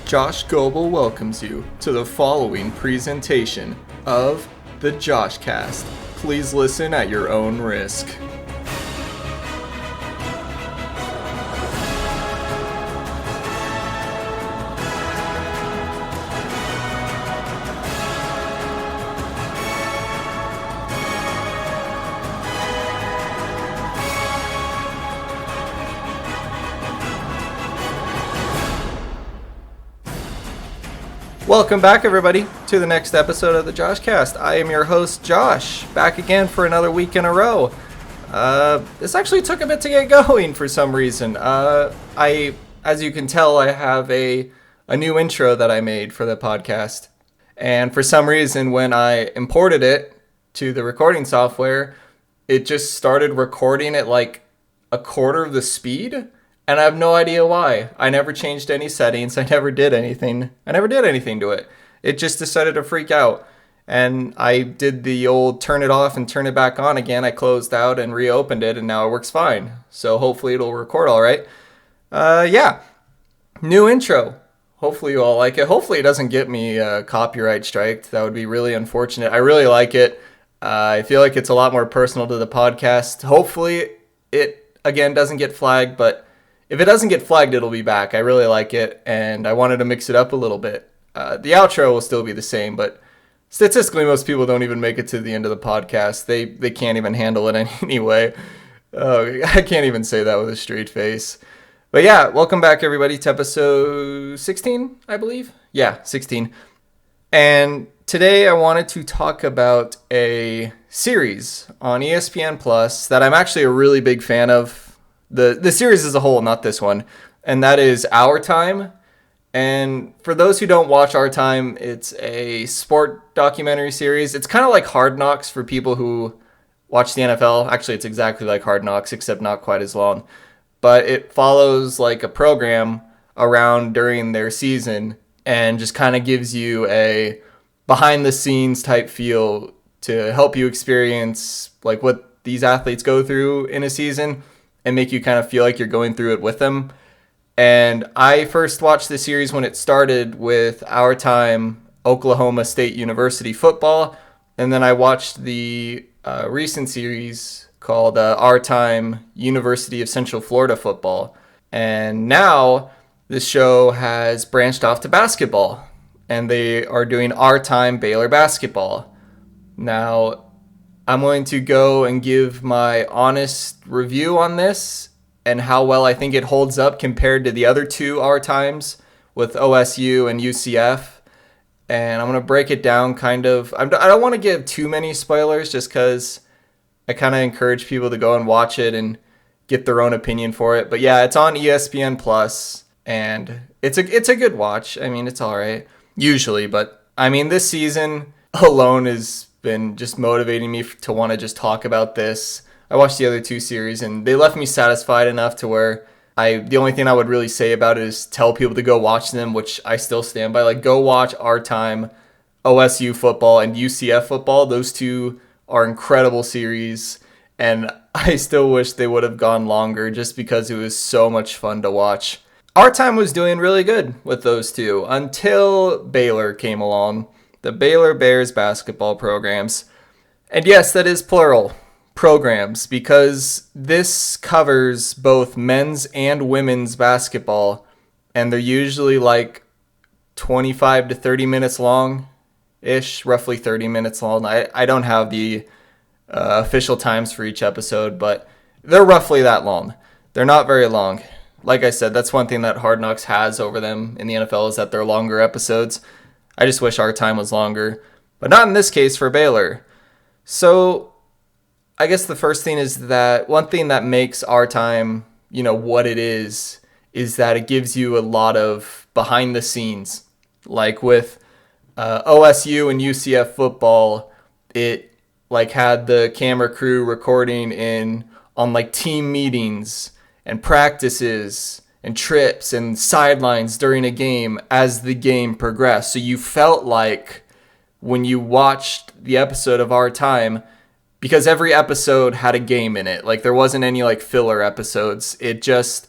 Josh Goebel welcomes you to the following presentation of the JoshCast. Please listen at your own risk. Welcome back, everybody, to the next episode of the JoshCast. I am your host, Josh, back again for another week in a row. This actually took a bit to get going for some reason. As you can tell, I have a new intro that I made for the podcast. And for some reason, when I imported it to the recording software, it just started recording at like a quarter of the speed. And I have no idea why. I never changed any settings. I never did anything to it. It just decided to freak out. And I did the old turn it off and turn it back on again. I closed out and reopened it, and now it works fine. So hopefully it'll record all right. New intro. Hopefully you all like it. Hopefully it doesn't get me copyright striked. That would be really unfortunate. I really like it. I feel like it's a lot more personal to the podcast. Hopefully it, again, doesn't get flagged, but if it doesn't get flagged, it'll be back. I really like it, and I wanted to mix it up a little bit. The outro will still be the same, but statistically, most people don't even make it to the end of the podcast. They can't even handle it anyway. I can't even say that with a straight face. But yeah, welcome back, everybody, to episode 16, I believe. Yeah, 16. And today I wanted to talk about a series on ESPN Plus that I'm actually a really big fan of. The series as a whole, not this one, and that is Our Time. And for those who don't watch Our Time, it's a sport documentary series. It's kind of like Hard Knocks for people who watch the NFL. Actually, it's exactly like Hard Knocks, except not quite as long. But it follows like a program around during their season and just kind of gives you a behind-the-scenes type feel to help you experience like what these athletes go through in a season and make you kind of feel like you're going through it with them. And I first watched the series when it started with Our Time Oklahoma State University football, and then I watched the recent series called Our Time University of Central Florida football. And now this show has branched off to basketball, and they are doing Our Time Baylor Basketball. Now, I'm going to go and give my honest review on this and how well I think it holds up compared to the other two Our Times with OSU and UCF. And I'm going to break it down kind of. I don't want to give too many spoilers just because I kind of encourage people to go and watch it and get their own opinion for it. But yeah, it's on ESPN Plus, and it's a good watch. I mean, it's all right usually, but I mean, this season alone is been just motivating me to want to just talk about this. I watched the other two series and they left me satisfied enough to where the only thing I would really say about it is tell people to go watch them, which I still stand by. Like, go watch Our Time, OSU football, and UCF football. Those two are incredible series, and I still wish they would have gone longer just because it was so much fun to watch. Our Time was doing really good with those two until Baylor came along. The Baylor Bears basketball programs. And yes, that is plural, programs, because this covers both men's and women's basketball, and they're usually like 25 to 30 minutes long-ish, roughly 30 minutes long. I don't have the official times for each episode, but they're roughly that long. They're not very long. Like I said, that's one thing that Hard Knocks has over them in the NFL is that they're longer episodes. I just wish Our Time was longer, but not in this case for Baylor. So I guess the first thing is that one thing that makes Our Time, what it is that it gives you a lot of behind the scenes. Like with OSU and UCF football, it like had the camera crew recording on like team meetings and practices and trips and sidelines during a game as the game progressed. So you felt like when you watched the episode of Our Time, because every episode had a game in it, like there wasn't any like filler episodes. It just,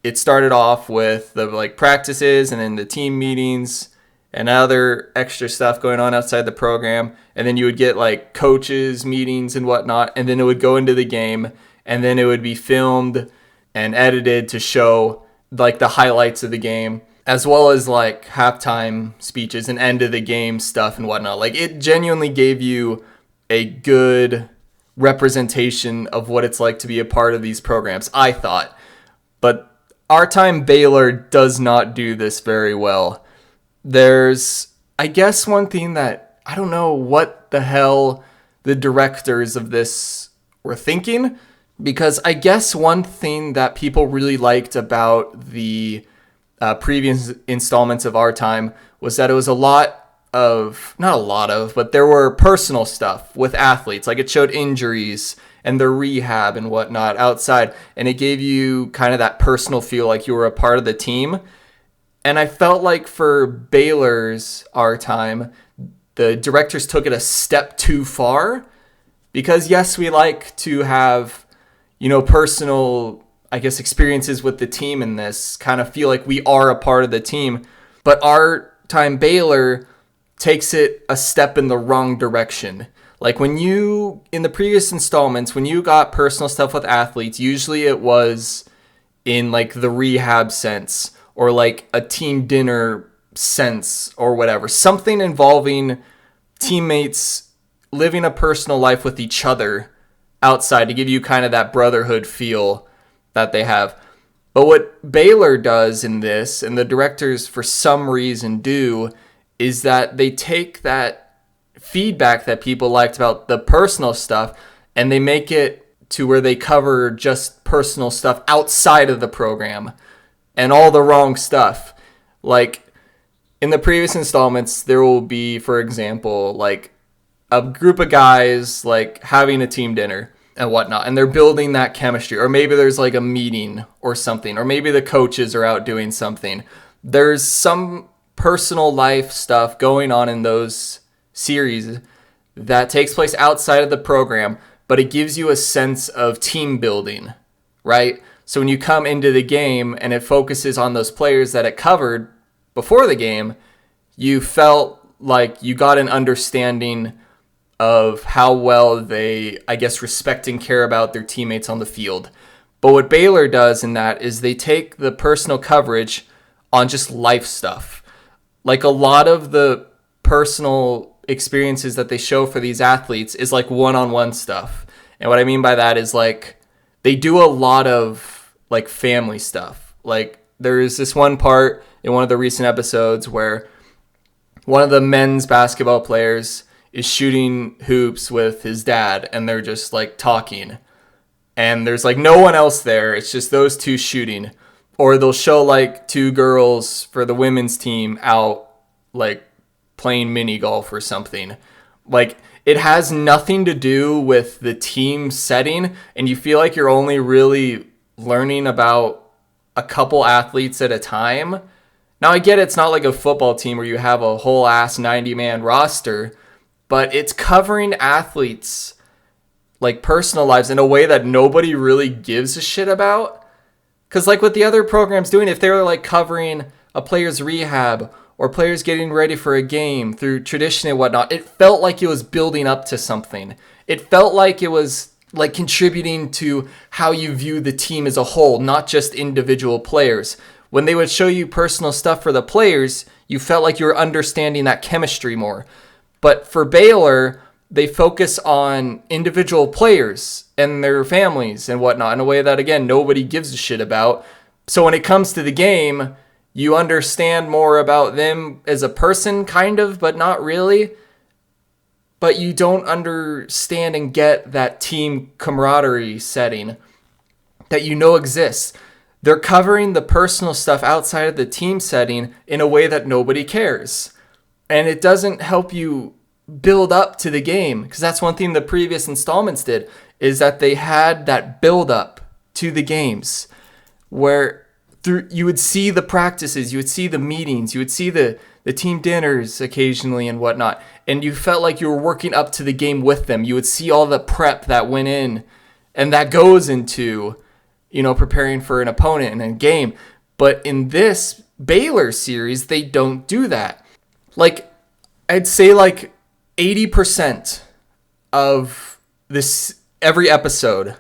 it started off with the like practices and then the team meetings and other extra stuff going on outside the program. And then you would get like coaches meetings and whatnot. And then it would go into the game, and then it would be filmed and edited to show like the highlights of the game, as well as like halftime speeches and end of the game stuff and whatnot. Like it genuinely gave you a good representation of what it's like to be a part of these programs, I thought. But our Time Baylor does not do this very well. There's, I guess, one thing that I don't know what the hell the directors of this were thinking, because I guess one thing that people really liked about the previous installments of Our Time was that it was but there were personal stuff with athletes. Like it showed injuries and their rehab and whatnot outside, and it gave you kind of that personal feel like you were a part of the team. And I felt like for Baylor's Our Time, the directors took it a step too far, because yes, we like to have, personal, I guess, experiences with the team in this, kind of feel like we are a part of the team. But Our Time Baylor takes it a step in the wrong direction. Like in the previous installments, when you got personal stuff with athletes, usually it was in like the rehab sense, or like a team dinner sense or whatever. Something involving teammates living a personal life with each other outside to give you kind of that brotherhood feel that they have. But what Baylor does in this, and the directors for some reason do, is that they take that feedback that people liked about the personal stuff and they make it to where they cover just personal stuff outside of the program and all the wrong stuff. Like in the previous installments, there will be, for example, like a group of guys like having a team dinner and whatnot, and they're building that chemistry. Or maybe there's like a meeting or something, or maybe the coaches are out doing something. There's some personal life stuff going on in those series that takes place outside of the program, but it gives you a sense of team building, right? So when you come into the game and it focuses on those players that it covered before the game, you felt like you got an understanding of how well they, I guess, respect and care about their teammates on the field. But what Baylor does in that is they take the personal coverage on just life stuff. Like a lot of the personal experiences that they show for these athletes is like one-on-one stuff. And what I mean by that is like they do a lot of like family stuff. Like there's this one part in one of the recent episodes where one of the men's basketball players is shooting hoops with his dad, and they're just like talking, and there's like no one else there. It's just those two shooting. Or they'll show like two girls for the women's team out like playing mini golf or something. Like it has nothing to do with the team setting, and you feel like you're only really learning about a couple athletes at a time. Now I get it's not like a football team where you have a whole ass 90-man roster, but it's covering athletes like personal lives in a way that nobody really gives a shit about. Because like what the other programs doing, if they were like covering a player's rehab or players getting ready for a game through tradition and whatnot, it felt like it was building up to something. It felt like it was like contributing to how you view the team as a whole, not just individual players. When they would show you personal stuff for the players, you felt like you were understanding that chemistry more. But for Baylor, they focus on individual players and their families and whatnot in a way that, again, nobody gives a shit about. So when it comes to the game, you understand more about them as a person, kind of, but not really. But you don't understand and get that team camaraderie setting that you know exists. They're covering the personal stuff outside of the team setting in a way that nobody cares. And it doesn't help you build up to the game, because that's one thing the previous installments did, is that they had that build up to the games where through you would see the practices, you would see the meetings, you would see the team dinners occasionally and whatnot, and you felt like you were working up to the game with them. You would see all the prep that went in and that goes into, preparing for an opponent in a game. But in this Baylor series, they don't do that. Like, I'd say like 80% of this, every episode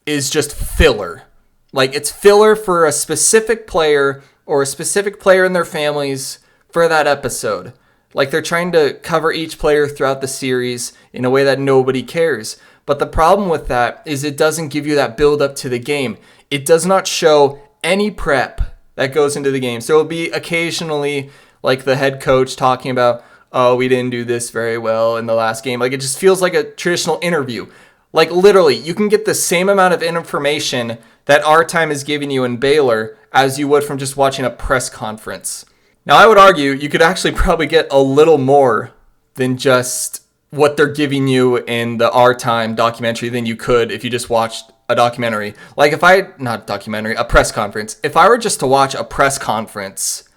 is just filler. Like, it's filler for a specific player or a specific player and their families for that episode. Like, they're trying to cover each player throughout the series in a way that nobody cares. But the problem with that is it doesn't give you that build up to the game. It does not show any prep that goes into the game. So it'll be occasionally like the head coach talking about, oh, we didn't do this very well in the last game. Like, it just feels like a traditional interview. Like, literally, you can get the same amount of information that Our Time is giving you in Baylor as you would from just watching a press conference. Now, I would argue you could actually probably get a little more than just what they're giving you in the Our Time documentary than you could if you just watched a documentary. Like, a press conference. If I were just to watch a press conference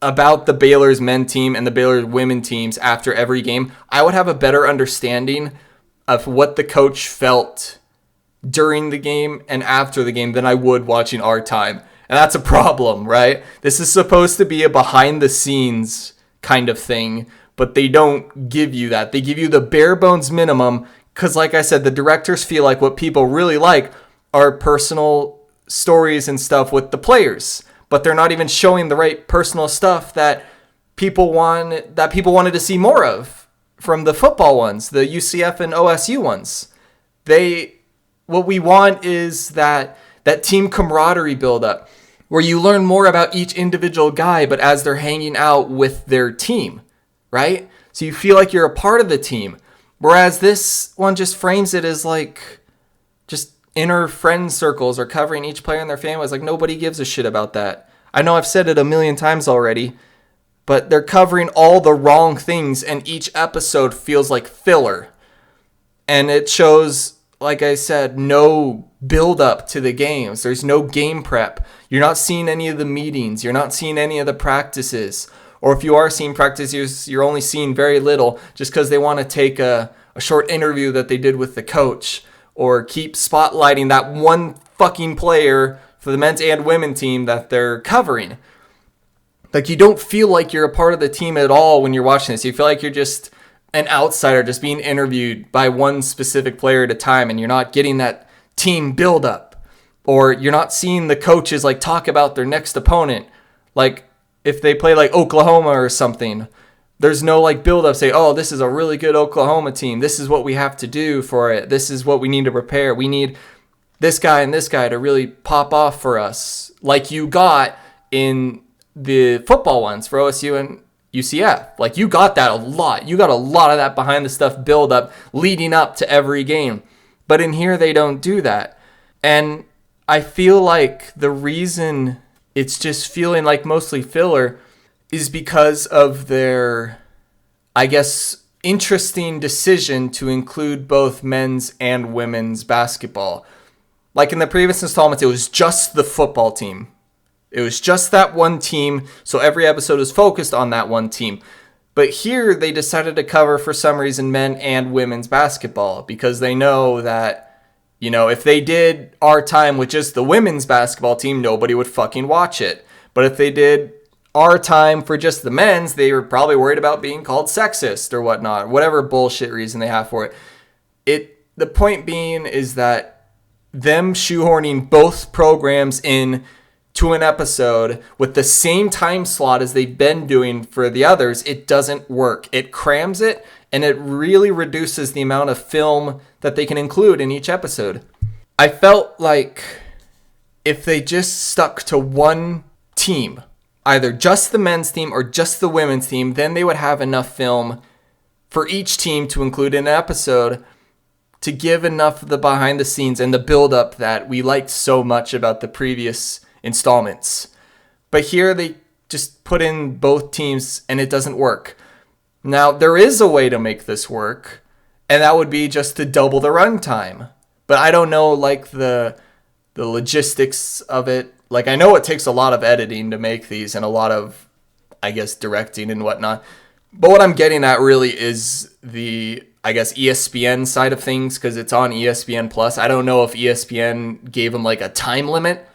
about the Baylor's men team and the Baylor's women teams after every game, I would have a better understanding of what the coach felt during the game and after the game than I would watching Our Time. And that's a problem, right? This is supposed to be a behind the scenes kind of thing, but they don't give you that. They give you the bare bones minimum because, like I said, the directors feel like what people really like are personal stories and stuff with the players, but they're not even showing the right personal stuff that people wanted to see more of from the football ones, the UCF and OSU ones. What we want is that team camaraderie buildup, where you learn more about each individual guy, but as they're hanging out with their team, right? So you feel like you're a part of the team. Whereas this one just frames it as like just inner friend circles or covering each player and their families. Like, nobody gives a shit about that. I know I've said it a million times already, but they're covering all the wrong things and each episode feels like filler. And it shows, like I said, no build up to the games. There's no game prep. You're not seeing any of the meetings. You're not seeing any of the practices. Or if you are seeing practices, you're only seeing very little just because they want to take a short interview that they did with the coach or keep spotlighting that one fucking player for the men's and women team that they're covering. Like, you don't feel like you're a part of the team at all when you're watching this. You feel like you're just an outsider just being interviewed by one specific player at a time, and you're not getting that team build up. Or you're not seeing the coaches like talk about their next opponent. Like, if they play like Oklahoma or something, there's no like build up, say, oh, this is a really good Oklahoma team. This is what we have to do for it. This is what we need to prepare. We need this guy and this guy to really pop off for us. Like you got in the football ones for OSU and UCF. Like, you got that a lot. You got a lot of that behind the stuff build up leading up to every game. But in here, they don't do that. And I feel like the reason it's just feeling like mostly filler is because of their, I guess, interesting decision to include both men's and women's basketball. Like in the previous installments, it was just the football team. It was just that one team, so every episode is focused on that one team. But here, they decided to cover, for some reason, men and women's basketball because they know that, if they did Our Time with just the women's basketball team, nobody would fucking watch it. But if they did Our Time for just the men's, they were probably worried about being called sexist or whatnot, whatever bullshit reason they have for it. The point being is that them shoehorning both programs in to an episode with the same time slot as they've been doing for the others, it doesn't work. It crams it, and it really reduces the amount of film that they can include in each episode. I felt like if they just stuck to one team, either just the men's team or just the women's team, then they would have enough film for each team to include in an episode to give enough of the behind the scenes and the build up that we liked so much about the previous installments. But here they just put in both teams and it doesn't work. Now, there is a way to make this work, and that would be just to double the runtime. But I don't know, like, the logistics of it. Like, I know it takes a lot of editing to make these and a lot of, I guess, directing and whatnot. But what I'm getting at really is the I guess, ESPN side of things because it's on ESPN Plus. I don't know if ESPN gave them like a time limit.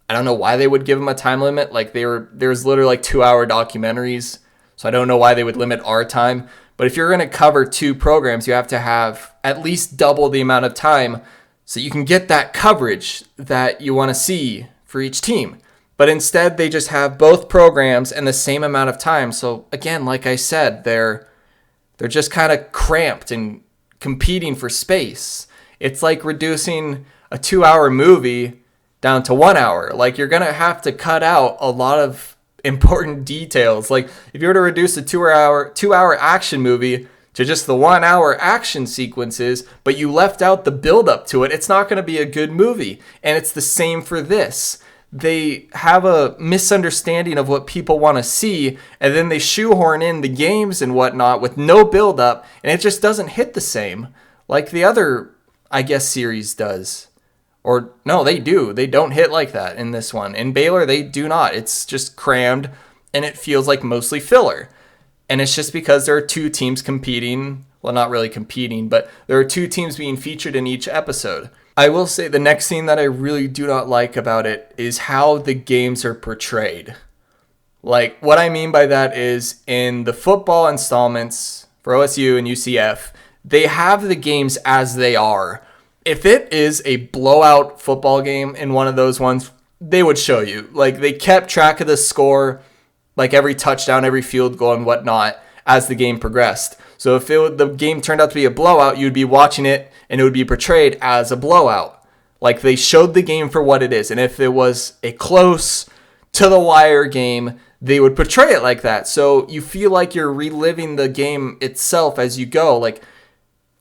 I don't know why they would give them a time limit. Like there's literally like 2-hour documentaries. So I don't know why they would limit our time. But if you're going to cover 2 programs, you have to have at least double the amount of time so you can get that coverage that you want to see for each team. But instead, they just have both programs and the same amount of time. So again, like I said, they're just kind of cramped and competing for space. It's like reducing a 2-hour movie down to 1 hour. Like you're going to have to cut out a lot of important details. Like if you were to reduce a 2-hour action movie to just the 1 hour action sequences, but you left out the build up to it, it's not going to be a good movie. And it's the same for this. They have a misunderstanding of what people want to see, and then they shoehorn in the games and whatnot with no build up, and it just doesn't hit the same like the other, I guess, series does. Or no, they do. They don't hit like that in this one. In Baylor, they do not. It's just crammed, and it feels like mostly filler. And it's just because there are 2 teams competing. Well, not really competing, but there are 2 teams being featured in each episode. I will say the next thing that I really do not like about it is how the games are portrayed. Like, what I mean by that is in the football installments for OSU and UCF, they have the games as they are. If it is a blowout football game in one of those ones, they would show you. Like, they kept track of the score, like every touchdown, every field goal and whatnot as the game progressed. So if the game turned out to be a blowout, you'd be watching it and it would be portrayed as a blowout. Like they showed the game for what it is. And if it was a close to the wire game, they would portray it like that. So you feel like you're reliving the game itself as you go. Like,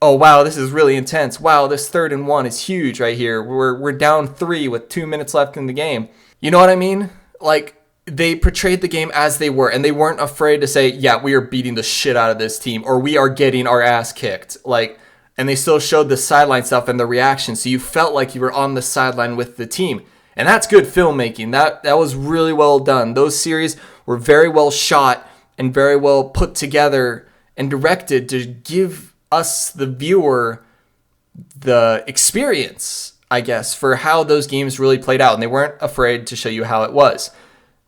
oh, wow, this is really intense. Wow, this 3rd and 1 is huge right here. We're down 3 with 2 minutes left in the game. You know what I mean? Like, they portrayed the game as they were, and they weren't afraid to say, yeah, we are beating the shit out of this team, or we are getting our ass kicked. Like, and they still showed the sideline stuff and the reaction, so you felt like you were on the sideline with the team. And that's good filmmaking. That was really well done. Those series were very well shot and very well put together and directed to give us, the viewer, the experience, I guess, for how those games really played out. And they weren't afraid to show you how it was.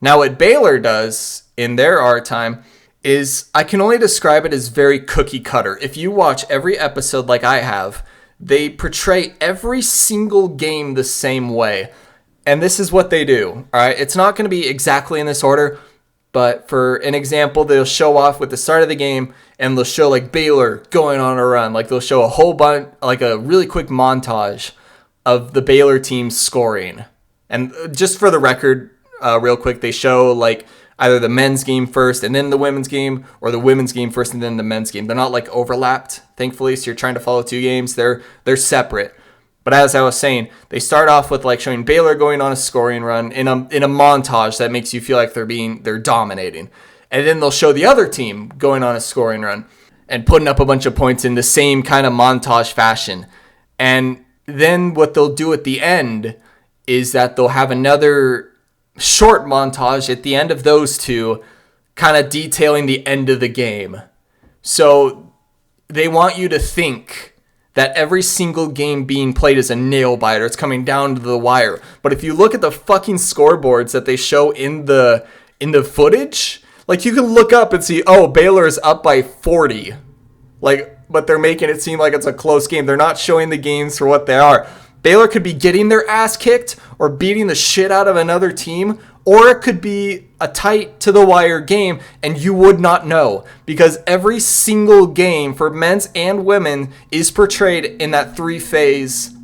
Now, what Baylor does in their art time is, I can only describe it as very cookie cutter. If you watch every episode like I have, they portray every single game the same way. And this is what they do. All right, it's not going to be exactly in this order, but for an example, they'll show off with the start of the game, and they'll show like Baylor going on a run. Like they'll show a whole bunch, like a really quick montage of the Baylor team scoring. And just for the record, real quick, they show like either the men's game first and then the women's game, or the women's game first and then the men's game. They're not like overlapped, thankfully, so you're trying to follow 2 games. They're separate. But as I was saying, they start off with like showing Baylor going on a scoring run in a montage that makes you feel like they're dominating. And then they'll show the other team going on a scoring run and putting up a bunch of points in the same kind of montage fashion. And then what they'll do at the end is that they'll have another short montage at the end of those 2, kind of detailing the end of the game. So they want you to think that every single game being played is a nail biter. It's coming down to the wire. But if you look at the fucking scoreboards that they show in the footage, like you can look up and see, oh, Baylor is up by 40. Like, but they're making it seem like it's a close game. They're not showing the games for what they are. Baylor could be getting their ass kicked or beating the shit out of another team, or it could be a tight to the wire game and you would not know, because every single game for men's and women is portrayed in that 3-phase,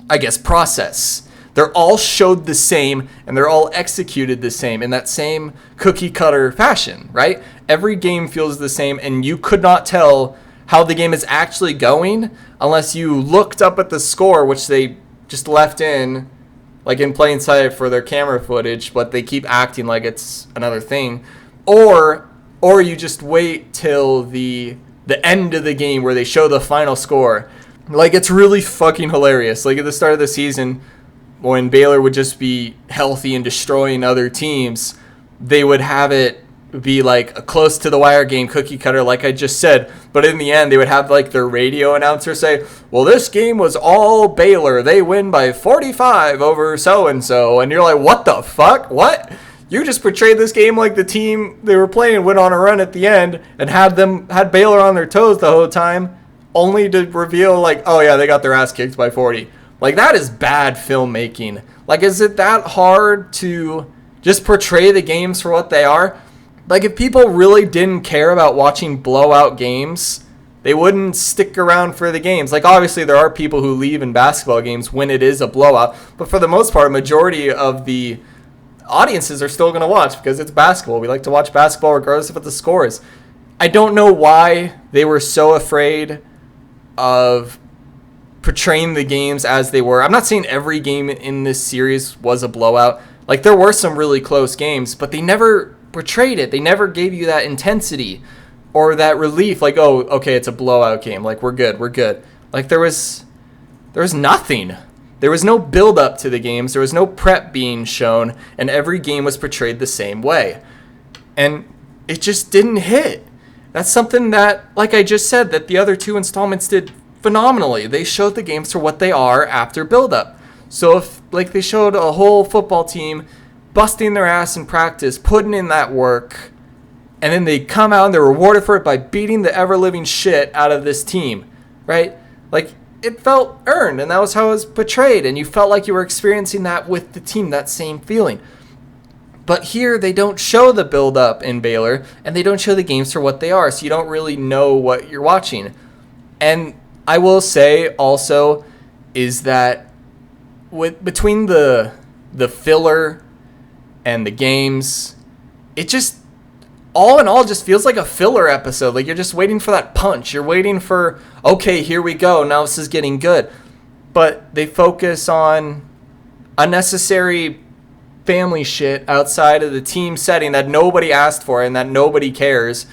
I guess, process. They're all showed the same and they're all executed the same in that same cookie cutter fashion, right? Every game feels the same, and you could not tell how the game is actually going unless you looked up at the score, which they just left in, like in plain sight for their camera footage, but they keep acting like it's another thing. Or you just wait till the end of the game where they show the final score. Like, it's really fucking hilarious. Like at the start of the season, when Baylor would just be healthy and destroying other teams, they would have it be like a close to the wire game, cookie cutter, like I just said. But in the end, they would have like their radio announcer say, well, this game was all Baylor. They win by 45 over so-and-so. And you're like, what the fuck? What? You just portrayed this game like the team they were playing went on a run at the end and had Baylor on their toes the whole time, only to reveal like, oh yeah, they got their ass kicked by 40. Like, that is bad filmmaking. Like, is it that hard to just portray the games for what they are? Like, if people really didn't care about watching blowout games, they wouldn't stick around for the games. Like, obviously, there are people who leave in basketball games when it is a blowout. But for the most part, a majority of the audiences are still going to watch because it's basketball. We like to watch basketball regardless of what the score is. I don't know why they were so afraid of portraying the games as they were. I'm not saying every game in this series was a blowout. Like, there were some really close games, but they never portrayed it. They never gave you that intensity or that relief. Like, oh, okay, it's a blowout game. Like, we're good. Like, there was nothing. There was no build up to the games. There was no prep being shown, and every game was portrayed the same way. And it just didn't hit. That's something that, like I just said, that the other two installments did phenomenally. They showed the games for what they are after build-up. So if, like, they showed a whole football team busting their ass in practice, putting in that work, and then they come out and they're rewarded for it by beating the ever-living shit out of this team, right? Like, it felt earned, and that was how it was portrayed, and you felt like you were experiencing that with the team, that same feeling. But here, they don't show the build-up in Baylor, and they don't show the games for what they are, so you don't really know what you're watching. And I will say also is that between the filler and the games, it just, all in all, just feels like a filler episode. Like, you're just waiting for that punch. You're waiting for, okay, here we go. Now this is getting good. But they focus on unnecessary family shit outside of the team setting that nobody asked for and that nobody cares.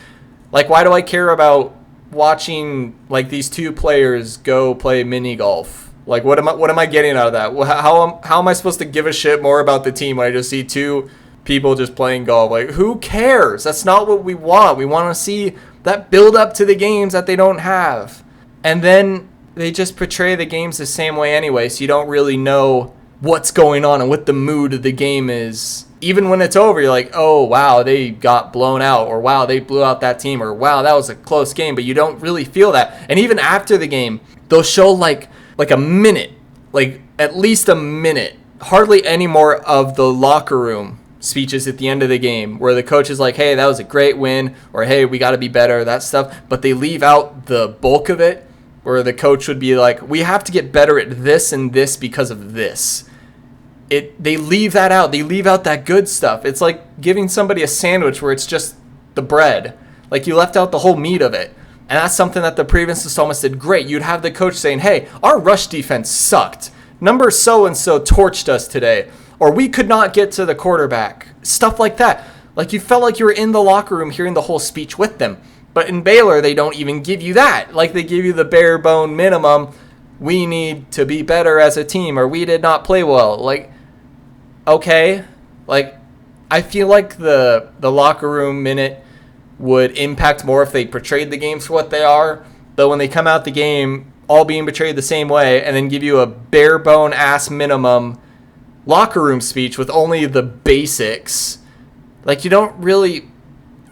Like, why do I care about watching, like, these two players go play mini golf? Like, what am I getting out of that? How am I supposed to give a shit more about the team when I just see two people just playing golf? Like, who cares? That's not what we want. We want to see that build up to the games that they don't have. And then they just portray the games the same way anyway, so you don't really know what's going on and what the mood of the game is. Even when it's over, you're like, oh, wow, they got blown out, or wow, they blew out that team, or wow, that was a close game, but you don't really feel that. And even after the game, they'll show like a minute, like at least a minute, hardly any more of the locker room speeches at the end of the game where the coach is like, hey, that was a great win, or hey, we got to be better, that stuff. But they leave out the bulk of it where the coach would be like, we have to get better at this and this because of this. They leave that out. They leave out that good stuff. It's like giving somebody a sandwich where it's just the bread. Like, you left out the whole meat of it. And that's something that the previous installments did great. You'd have the coach saying, hey, our rush defense sucked. Number so-and-so torched us today. Or we could not get to the quarterback. Stuff like that. Like, you felt like you were in the locker room hearing the whole speech with them. But in Baylor, they don't even give you that. Like, they give you the bare bone minimum. We need to be better as a team, or we did not play well. Like, okay. Like, I feel like the locker room minute would impact more if they portrayed the games for what they are. But when they come out the game, all being portrayed the same way, and then give you a bare bone ass minimum locker room speech with only the basics, like, you don't really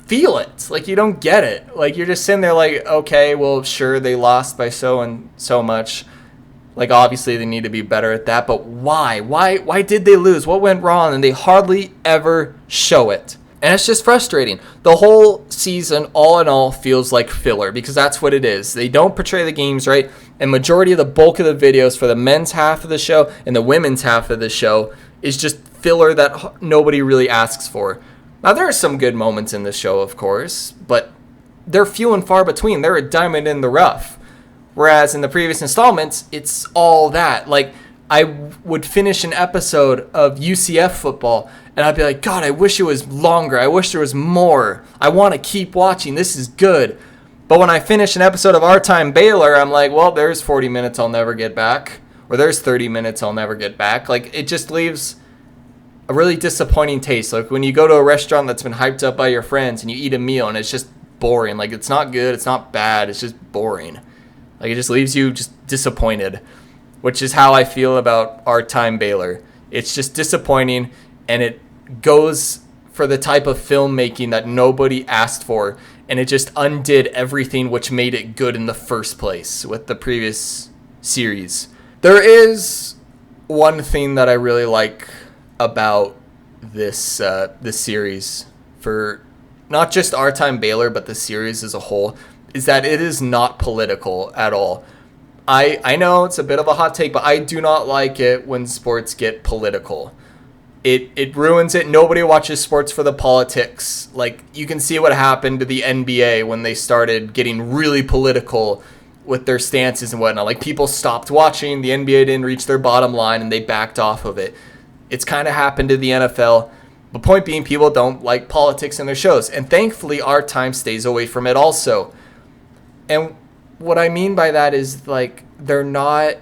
feel it. Like, you don't get it. Like, you're just sitting there like, okay, well, sure, they lost by so and so much. Like, obviously they need to be better at that, but why? Why did they lose? What went wrong? And they hardly ever show it. And it's just frustrating. The whole season, all in all, feels like filler, because that's what it is. They don't portray the games right, and majority of the bulk of the videos for the men's half of the show and the women's half of the show is just filler that nobody really asks for. Now, there are some good moments in the show, of course, but they're few and far between. They're a diamond in the rough. Whereas in the previous installments, it's all that. Like, I would finish an episode of UCF football, and I'd be like, God, I wish it was longer. I wish there was more. I want to keep watching. This is good. But when I finish an episode of Our Time Baylor, I'm like, well, there's 40 minutes I'll never get back. Or there's 30 minutes I'll never get back. Like, it just leaves a really disappointing taste. Like when you go to a restaurant that's been hyped up by your friends and you eat a meal and it's just boring. Like it's not good, it's not bad, it's just boring. Like it just leaves you just disappointed, which is how I feel about our Time Baylor. It's just disappointing, and it goes for the type of filmmaking that nobody asked for, and it just undid everything which made it good in the first place with the previous series. There is one thing that I really like about this series, for not just our Time Baylor, but the series as a whole, is that it is not political at all. I know it's a bit of a hot take, but I do not like it when sports get political. It ruins it. Nobody watches sports for the politics. Like, you can see what happened to the NBA when they started getting really political with their stances and whatnot. Like, people stopped watching. The NBA didn't reach their bottom line, and they backed off of it. It's kind of happened to the NFL. But point being, people don't like politics in their shows. And thankfully, our time stays away from it also. And what I mean by that is, like, they're not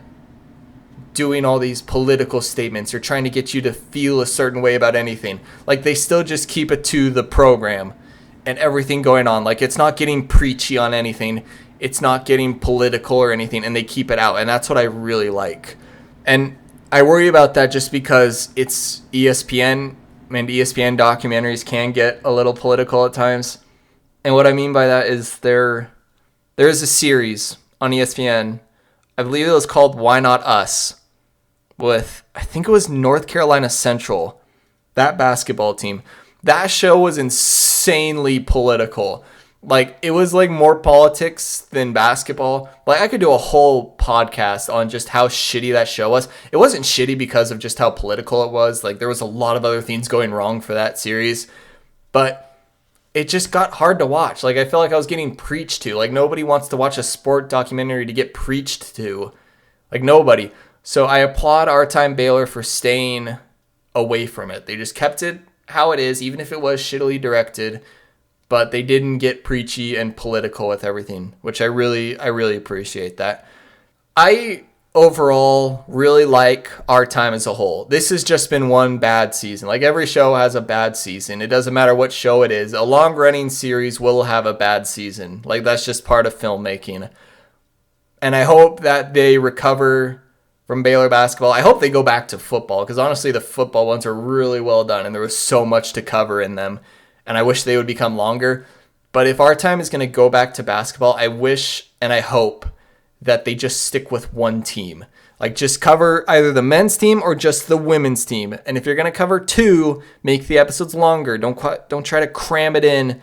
doing all these political statements or trying to get you to feel a certain way about anything. Like, they still just keep it to the program and everything going on. Like, it's not getting preachy on anything. It's not getting political or anything, and they keep it out. And that's what I really like. And I worry about that just because it's ESPN, and ESPN documentaries can get a little political at times. And what I mean by that is there's a series on ESPN, I believe it was called Why Not Us, with, I think it was North Carolina Central, that basketball team. That show was insanely political. Like, it was like more politics than basketball. Like, I could do a whole podcast on just how shitty that show was. It wasn't shitty because of just how political it was. Like, there was a lot of other things going wrong for that series. But it just got hard to watch. Like, I feel like I was getting preached to. Like, nobody wants to watch a sport documentary to get preached to. Like, nobody. So I applaud our Time Baylor for staying away from it. They just kept it how it is, even if it was shittily directed. But they didn't get preachy and political with everything, which I really appreciate that. I overall really like our time as a whole. This has just been one bad season. Like, every show has a bad season. It doesn't matter what show it is. A long-running series will have a bad season. Like, that's just part of filmmaking. And I hope that they recover from Baylor basketball. I hope they go back to football, because honestly, the football ones are really well done, and there was so much to cover in them. And I wish they would become longer. But if our time is going to go back to basketball, I wish and I hope that they just stick with one team. Like, just cover either the men's team or just the women's team. And if you're going to cover two, make the episodes longer. Don't try to cram it in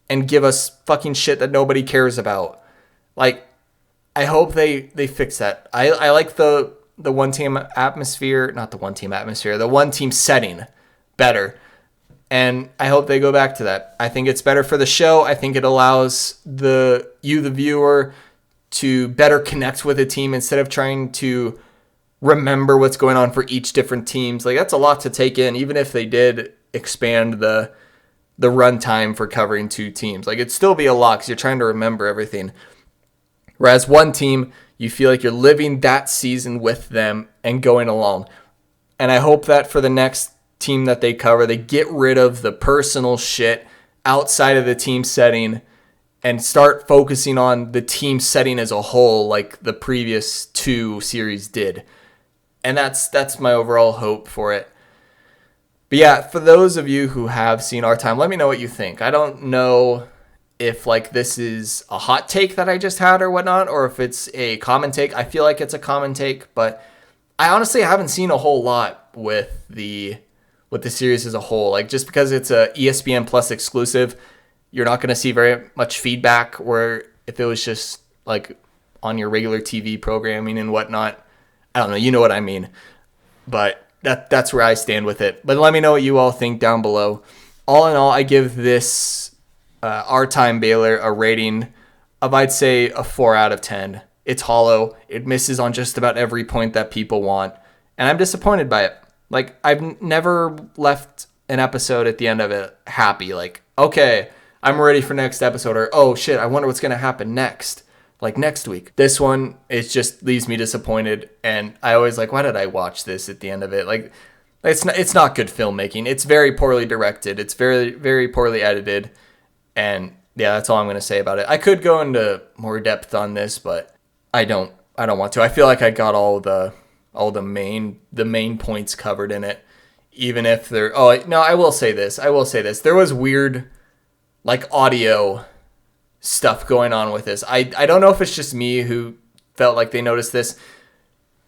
and give us fucking shit that nobody cares about. Like, I hope they fix that. I like the one team atmosphere, not the one team atmosphere, the one team setting better. And I hope they go back to that. I think it's better for the show. I think it allows the viewer, to better connect with a team instead of trying to remember what's going on for each different teams. Like, that's a lot to take in, even if they did expand the runtime for covering two teams. Like, it'd still be a lot because you're trying to remember everything. Whereas one team, you feel like you're living that season with them and going along. And I hope that for the next team that they cover, they get rid of the personal shit outside of the team setting and start focusing on the team setting as a whole, like the previous two series did. And that's my overall hope for it. But yeah, for those of you who have seen our time, let me know what you think. I don't know if like this is a hot take that I just had or whatnot, or if it's a common take. I feel like it's a common take, but I honestly haven't seen a whole lot with the series as a whole. Like, just because it's a ESPN Plus exclusive, you're not going to see very much feedback, where if it was just like on your regular TV programming and whatnot, I don't know, you know what I mean. But that's where I stand with it. But let me know what you all think down below. All in all, I give this our Time Baylor a rating of, I'd say, a 4 out of 10. It's hollow. It misses on just about every point that people want. And I'm disappointed by it. Like, I've never left an episode at the end of it happy. Like, okay, I'm ready for next episode. Or, oh shit, I wonder what's going to happen next. Like, next week. This one, it just leaves me disappointed. And I always like, why did I watch this at the end of it? Like, It's not good filmmaking. It's very poorly directed. It's very, very poorly edited. And yeah, that's all I'm going to say about it. I could go into more depth on this, but I don't want to. I feel like I got all the main points covered in it. Even if I will say this. There was weird like audio stuff going on with this. I don't know if it's just me who felt like they noticed this,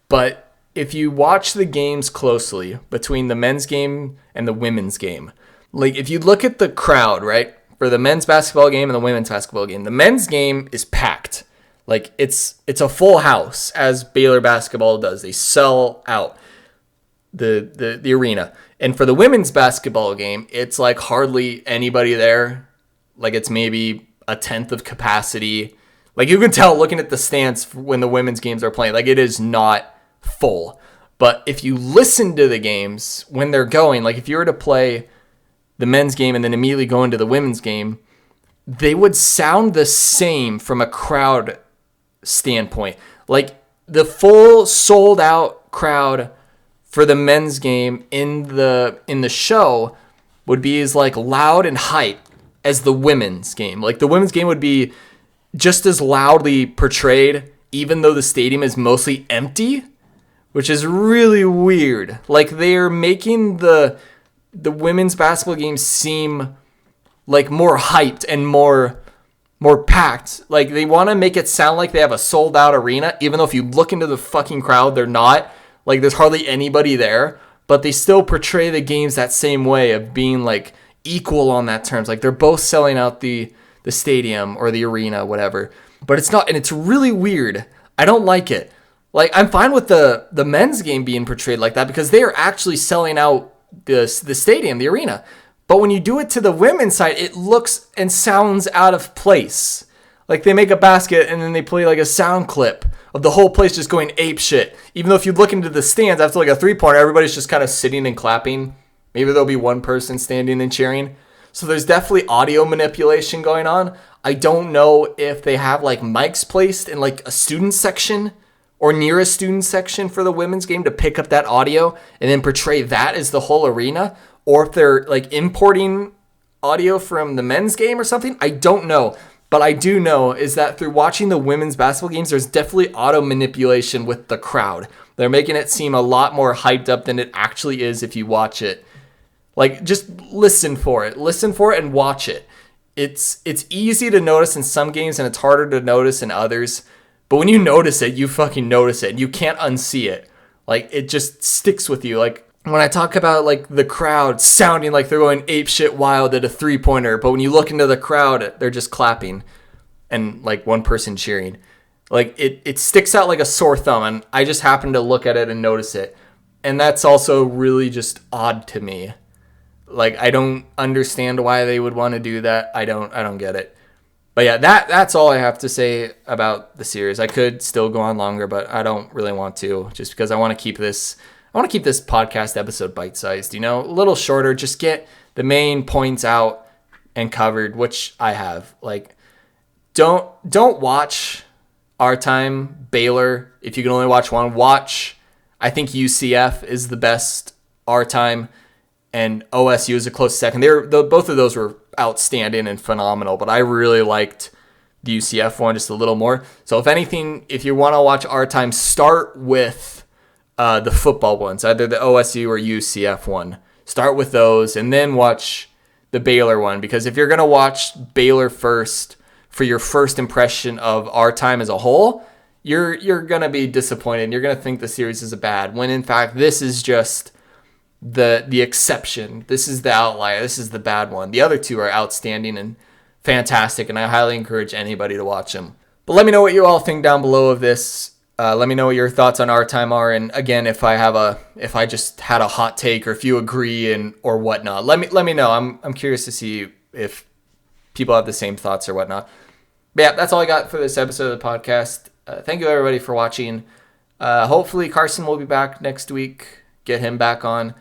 but if you watch the games closely between the men's game and the women's game, like if you look at the crowd, right, for the men's basketball game and the women's basketball game, the men's game is packed. Like it's a full house, as Baylor basketball does. They sell out the arena. And for the women's basketball game, it's like hardly anybody there. Like it's maybe a tenth of capacity. Like you can tell looking at the stands when the women's games are playing, like it is not full. But if you listen to the games when they're going, like if you were to play the men's game and then immediately go into the women's game, they would sound the same from a crowd standpoint. Like the full sold out crowd for the men's game in the show would be as like loud and hype as the women's game. Like the women's game would be just as loudly portrayed, even though the stadium is mostly empty, which is really weird. Like they're making the women's basketball game seem like more hyped and more packed. Like they want to make it sound like they have a sold out arena, even though if you look into the fucking crowd, they're not. Like there's hardly anybody there, but they still portray the games that same way of being like equal on that terms. Like they're both selling out the stadium or the arena, whatever. But it's not, and it's really weird. I don't like it. Like I'm fine with the men's game being portrayed like that because they are actually selling out the stadium, the arena. But when you do it to the women's side, it looks and sounds out of place. Like they make a basket and then they play like a sound clip of the whole place just going ape shit. Even though if you look into the stands after like a 3-pointer, everybody's just kind of sitting and clapping. Maybe there'll be one person standing and cheering. So there's definitely audio manipulation going on. I don't know if they have like mics placed in like a student section or near a student section for the women's game to pick up that audio and then portray that as the whole arena, or if they're like importing audio from the men's game or something. I don't know. But I do know is that through watching the women's basketball games, there's definitely auto manipulation with the crowd. They're making it seem a lot more hyped up than it actually is if you watch it. Like, just listen for it. Listen for it and watch it. It's easy to notice in some games and it's harder to notice in others. But when you notice it, you fucking notice it. And you can't unsee it. Like, it just sticks with you. Like, when I talk about, like, the crowd sounding like they're going apeshit wild at a 3-pointer, but when you look into the crowd, they're just clapping and, like, one person cheering. Like, it sticks out like a sore thumb, and I just happen to look at it and notice it. And that's also really just odd to me. Like, I don't understand why they would want to do that. I don't get it. But yeah, that's all I have to say about the series. I could still go on longer, but I don't really want to, just because I want to keep this podcast episode bite-sized, a little shorter. Just get the main points out and covered, which I have. Like, don't watch Our Time Baylor if you can only watch one. Watch, I think UCF is the best Our Time, and OSU is a close second. Both of those were outstanding and phenomenal, but I really liked the UCF one just a little more. So if anything, if you want to watch Our Time, start with the football ones, either the OSU or UCF one. Start with those and then watch the Baylor one, because if you're going to watch Baylor first for your first impression of Our Time as a whole, you're going to be disappointed. You're going to think the series is bad, when in fact this is just the exception. This is the outlier. This is the bad one. The other two are outstanding and fantastic, and I highly encourage anybody to watch them. But let me know what you all think down below of this. Let me know what your thoughts on Our Time are, and again, if I just had a hot take, or if you agree or whatnot. Let me know. I'm curious to see if people have the same thoughts or whatnot. But yeah, that's all I got for this episode of the podcast. Thank you everybody for watching. Hopefully Carson will be back next week. Get him back on.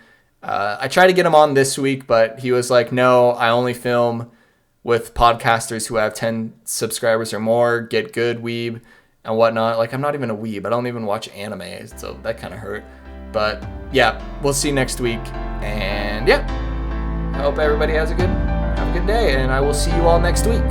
I tried to get him on this week, but he was like, no, I only film with podcasters who have 10 subscribers or more. Get good, weeb, and whatnot. Like, I'm not even a weeb. I don't even watch anime, so that kind of hurt. But yeah, we'll see you next week. And yeah, I hope everybody has a good day, and I will see you all next week.